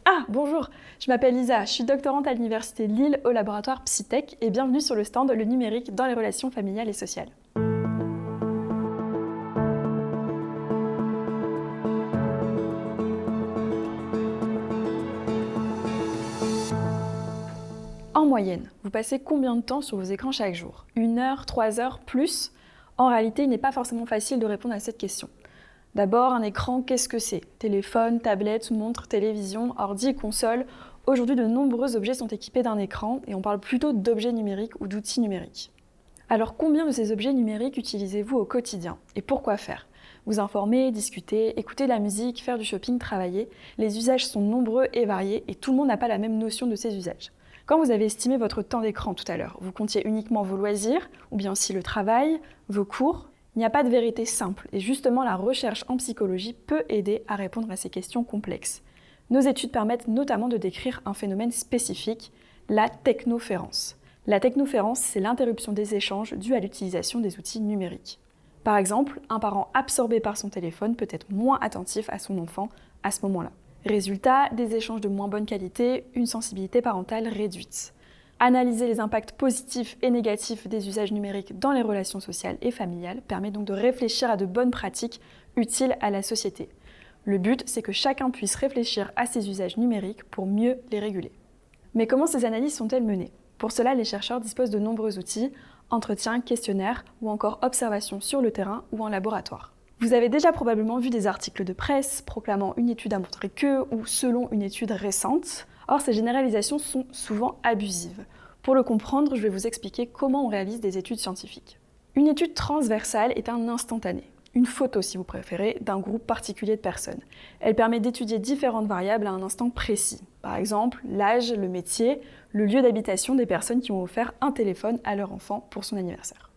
Ah, bonjour, je m'appelle Lisa, je suis doctorante à l'Université de Lille au laboratoire Psytech et bienvenue sur le stand Le numérique dans les relations familiales et sociales. En moyenne, vous passez combien de temps sur vos écrans chaque jour? 1 heure, 3 heures, plus? En réalité, il n'est pas forcément facile de répondre à cette question. D'abord, un écran, qu'est-ce que c'est? Téléphone, tablette, montre, télévision, ordi, console. Aujourd'hui, de nombreux objets sont équipés d'un écran et on parle plutôt d'objets numériques ou d'outils numériques. Alors, combien de ces objets numériques utilisez-vous au quotidien? Et pourquoi faire? Vous informer, discuter, écouter de la musique, faire du shopping, travailler. Les usages sont nombreux et variés et tout le monde n'a pas la même notion de ces usages. Quand vous avez estimé votre temps d'écran tout à l'heure, vous comptiez uniquement vos loisirs ou bien aussi le travail, vos cours? Il n'y a pas de vérité simple et justement la recherche en psychologie peut aider à répondre à ces questions complexes. Nos études permettent notamment de décrire un phénomène spécifique, la technoférence. La technoférence, c'est l'interruption des échanges due à l'utilisation des outils numériques. Par exemple, un parent absorbé par son téléphone peut être moins attentif à son enfant à ce moment-là. Résultat, des échanges de moins bonne qualité, une sensibilité parentale réduite. Analyser les impacts positifs et négatifs des usages numériques dans les relations sociales et familiales permet donc de réfléchir à de bonnes pratiques utiles à la société. Le but, c'est que chacun puisse réfléchir à ses usages numériques pour mieux les réguler. Mais comment ces analyses sont-elles menées? Pour cela, les chercheurs disposent de nombreux outils, entretiens, questionnaires ou encore observations sur le terrain ou en laboratoire. Vous avez déjà probablement vu des articles de presse proclamant une étude a montré que ou selon une étude récente. Or, ces généralisations sont souvent abusives. Pour le comprendre, je vais vous expliquer comment on réalise des études scientifiques. Une étude transversale est un instantané, une photo si vous préférez, d'un groupe particulier de personnes. Elle permet d'étudier différentes variables à un instant précis. Par exemple, l'âge, le métier, le lieu d'habitation des personnes qui ont offert un téléphone à leur enfant pour son anniversaire.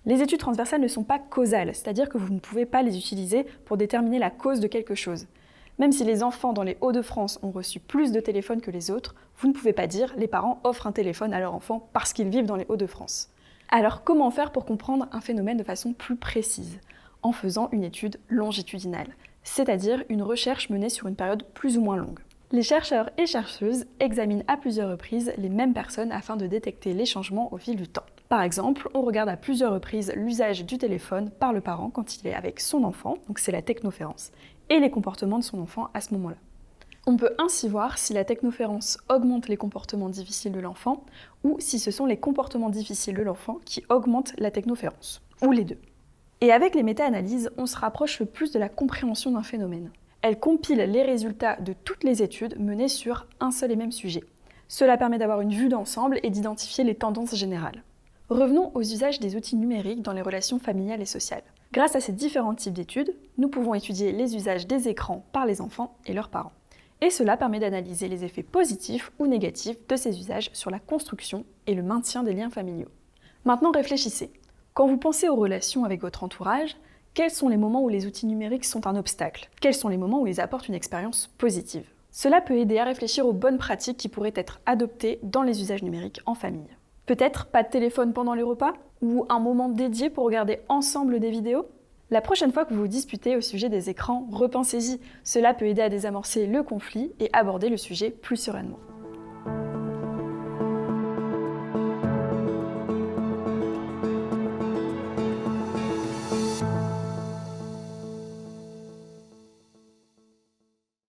Les études transversales ne sont pas causales, c'est-à-dire que vous ne pouvez pas les utiliser pour déterminer la cause de quelque chose. Même si les enfants dans les Hauts-de-France ont reçu plus de téléphones que les autres, vous ne pouvez pas dire les parents offrent un téléphone à leur enfant parce qu'ils vivent dans les Hauts-de-France. Alors comment faire pour comprendre un phénomène de façon plus précise? En faisant une étude longitudinale, c'est-à-dire une recherche menée sur une période plus ou moins longue. Les chercheurs et chercheuses examinent à plusieurs reprises les mêmes personnes afin de détecter les changements au fil du temps. Par exemple, on regarde à plusieurs reprises l'usage du téléphone par le parent quand il est avec son enfant, donc c'est la technoférence, et les comportements de son enfant à ce moment-là. On peut ainsi voir si la technoférence augmente les comportements difficiles de l'enfant ou si ce sont les comportements difficiles de l'enfant qui augmentent la technoférence, ou les deux. Et avec les méta-analyses, on se rapproche le plus de la compréhension d'un phénomène. Elles compilent les résultats de toutes les études menées sur un seul et même sujet. Cela permet d'avoir une vue d'ensemble et d'identifier les tendances générales. Revenons aux usages des outils numériques dans les relations familiales et sociales. Grâce à ces différents types d'études, nous pouvons étudier les usages des écrans par les enfants et leurs parents. Et cela permet d'analyser les effets positifs ou négatifs de ces usages sur la construction et le maintien des liens familiaux. Maintenant réfléchissez. Quand vous pensez aux relations avec votre entourage, quels sont les moments où les outils numériques sont un obstacle? Quels sont les moments où ils apportent une expérience positive? Cela peut aider à réfléchir aux bonnes pratiques qui pourraient être adoptées dans les usages numériques en famille. Peut-être pas de téléphone pendant les repas? Ou un moment dédié pour regarder ensemble des vidéos? La prochaine fois que vous vous disputez au sujet des écrans, repensez-y. Cela peut aider à désamorcer le conflit et aborder le sujet plus sereinement.